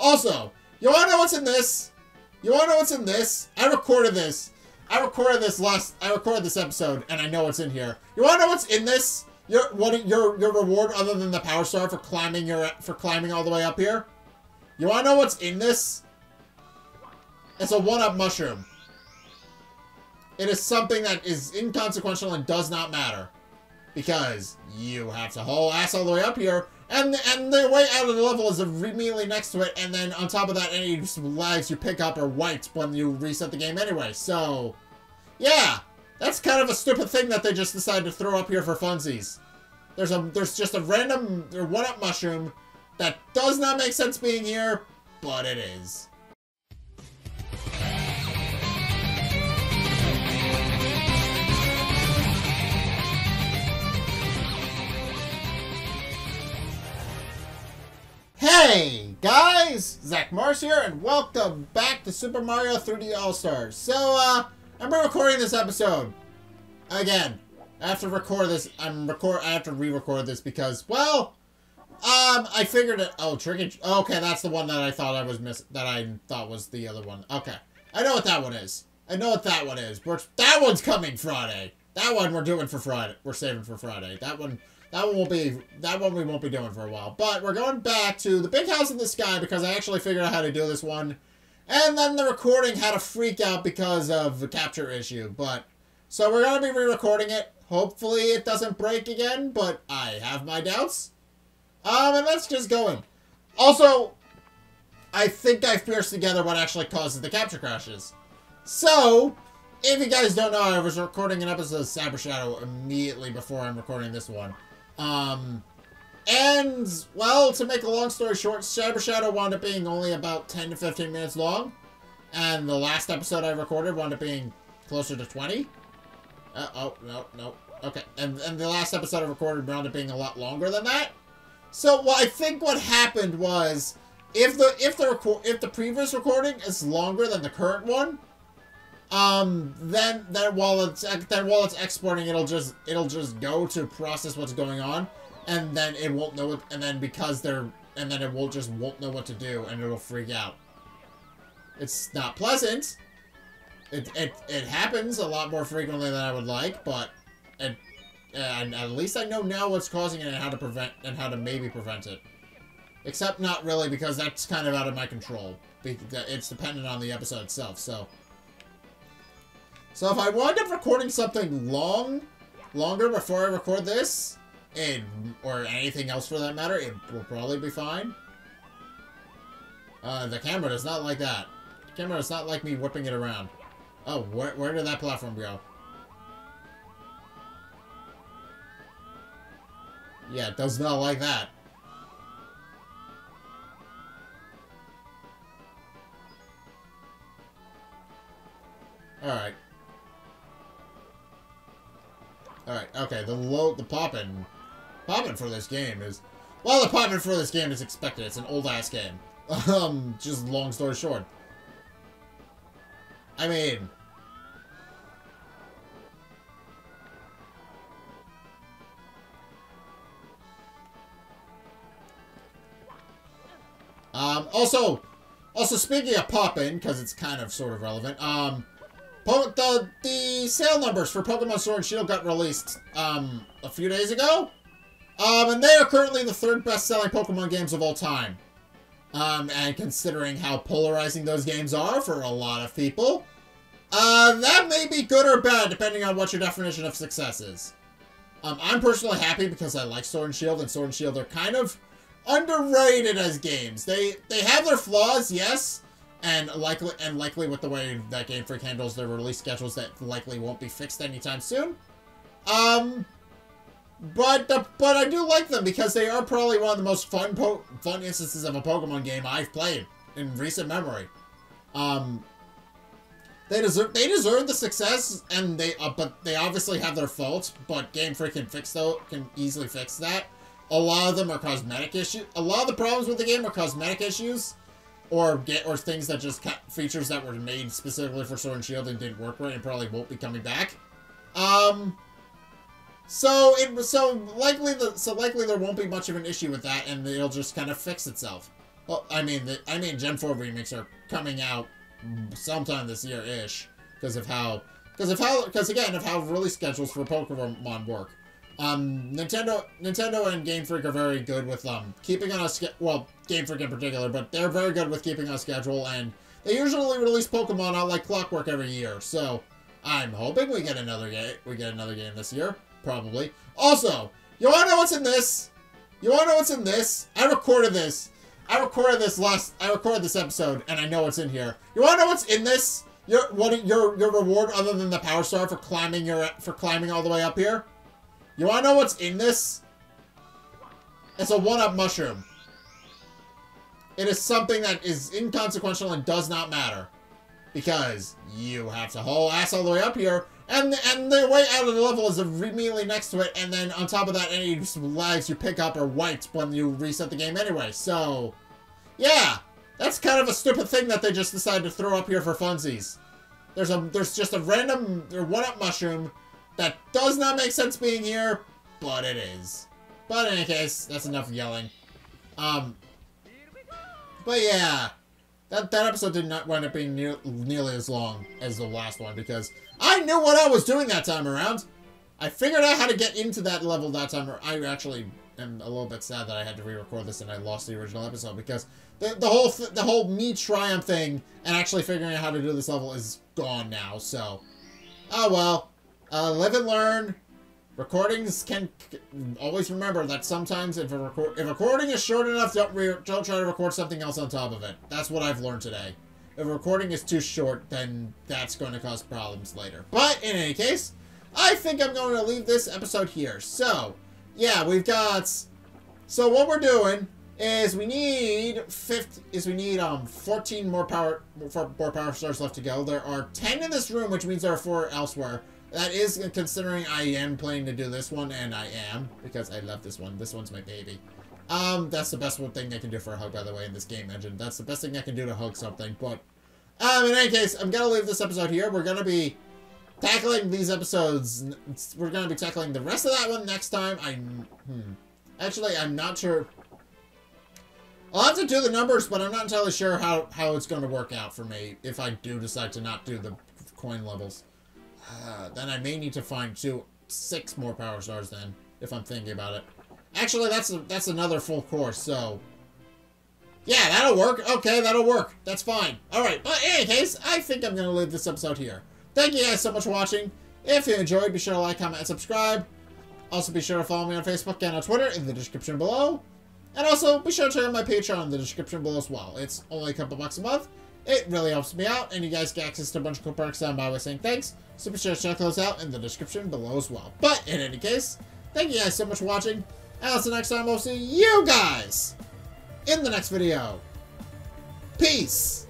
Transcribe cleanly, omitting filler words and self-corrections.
Also, you wanna know what's in this? You wanna know what's in this? I recorded this. I recorded this episode, and I know what's in here. You wanna know what's in this? Your reward other than the power star for climbing all the way up here? You wanna know what's in this? It's a 1-up mushroom. It is something that is inconsequential and does not matter. Because you have to haul ass all the way up here, and the way out of the level is immediately next to it, and then on top of that, any lives you pick up are wiped when you reset the game anyway. So, yeah, that's kind of a stupid thing that they just decided to throw up here for funsies. There's just a random 1-up mushroom that does not make sense being here, but it is. Hey guys, Zack here, and welcome back to Super Mario 3D All-Stars. So, I'm recording this episode again. I have to record this. I have to re-record this because, well, I figured it. Oh, tricky. Okay, that's the one that I thought I was that I thought was the other one. Okay, I know what that one is. I know what that one is. That one's coming Friday. That one we're doing for Friday. We're saving for Friday. That one we won't be doing for a while. But we're going back to the big house in the sky because I actually figured out how to do this one. And then the recording had a freak out because of the capture issue. So we're going to be re-recording it. Hopefully it doesn't break again, but I have my doubts. And let's just go in. Also, I think I've pierced together what actually causes the capture crashes. So, if you guys don't know, I was recording an episode of Cyber Shadow immediately before I'm recording this one. And, well, to make a long story short, Cyber Shadow wound up being only about 10 to 15 minutes long. And the last episode I recorded wound up being closer to 20. Oh, no. Okay. And the last episode I recorded wound up being a lot longer than that. So, well, I think what happened was, if the previous recording is longer than the current one, then while it's exporting, it'll just go to process what's going on, and then it won't know it, and then it won't know what to do, and it'll freak out. It's not pleasant. It happens a lot more frequently than I would like, but and at least I know now what's causing it and how to maybe prevent it. Except not really, because that's kind of out of my control. It's dependent on the episode itself, so if I wind up recording something longer before I record this, or anything else for that matter, it will probably be fine. The camera does not like that. The camera does not like me whipping it around. Oh, where did that platform go? Yeah, it does not like that. Alright. Alright, okay, the poppin' for this game is... Well, the poppin' for this game is expected. It's an old-ass game. Just long story short. I mean... Also speaking of poppin', because it's kind of sort of relevant, the sale numbers for Pokemon Sword and Shield got released, a few days ago. And they are currently the 3rd best-selling Pokemon games of all time. And considering how polarizing those games are for a lot of people, that may be good or bad, depending on what your definition of success is. I'm personally happy because I like Sword and Shield are kind of underrated as games. They have their flaws, yes. And likely with the way that Game Freak handles their release schedules, that likely won't be fixed anytime soon. But I do like them because they are probably one of the most fun instances of a Pokemon game I've played in recent memory. They deserve the success, and but they obviously have their faults. But Game Freak can easily fix that. A lot of them are cosmetic issues. A lot of the problems with the game are cosmetic issues. Or things that just features that were made specifically for Sword and Shield and didn't work right and probably won't be coming back. So likely there won't be much of an issue with that, and it'll just kind of fix itself. Well, I mean, Gen 4 remakes are coming out sometime this year-ish because again of how release schedules for Pokemon work. Nintendo and Game Freak are very good with keeping on a well, Game Freak in particular, but they're very good with keeping on schedule, and they usually release Pokemon out like clockwork every year. So I'm hoping we get another game. We get another game this year, probably. Also, you wanna know what's in this? You wanna know what's in this? I recorded this episode, and I know what's in here. You wanna know what's in this? Your reward other than the Power Star for climbing all the way up here? You wanna know what's in this? It's a 1-up mushroom. It is something that is inconsequential and does not matter. Because you have to haul ass all the way up here, and the way out of the level is immediately next to it, and then on top of that, any lives you pick up are wiped when you reset the game anyway. So, yeah, that's kind of a stupid thing that they just decided to throw up here for funsies. There's just a random 1-up mushroom that does not make sense being here, but it is. But in any case, that's enough yelling. But yeah, that episode did not wind up being nearly as long as the last one because I knew what I was doing that time around. I figured out how to get into that level that time. I actually am a little bit sad that I had to re-record this and I lost the original episode because the whole me trying thing and actually figuring out how to do this level is gone now. So, oh well. Live and learn. Recordings can always remember that sometimes if a recording is short enough, don't try to record something else on top of it. That's what I've learned today. If a recording is too short, then that's going to cause problems later. But in any case, I think I'm going to leave this episode here. So, yeah, so what we're doing is we need 14 more power stars left to go. There are 10 in this room, which means there are 4 elsewhere. That is considering I am planning to do this one, and I am, because I love this one. This one's my baby. That's the best thing I can do for a hug, by the way, in this game engine. That's the best thing I can do to hug something, but, in any case, I'm gonna leave this episode here. We're gonna be tackling these episodes. We're gonna be tackling the rest of that one next time. Actually, I'm not sure. I'll have to do the numbers, but I'm not entirely sure how it's gonna work out for me if I do decide to not do the coin levels. Then I may need to find 6 more power stars then, if I'm thinking about it. Actually, that's another full course, so... yeah, that'll work. Okay, that'll work. That's fine. Alright, but in any case, I think I'm going to leave this episode here. Thank you guys so much for watching. If you enjoyed, be sure to like, comment, and subscribe. Also, be sure to follow me on Facebook and on Twitter in the description below. And also, be sure to check out my Patreon in the description below as well. It's only a couple bucks a month. It really helps me out, and you guys get access to a bunch of cool perks that I'm always saying thanks. So be sure to check those out in the description below as well. But in any case, thank you guys so much for watching. And until next time, I'll see you guys in the next video. Peace!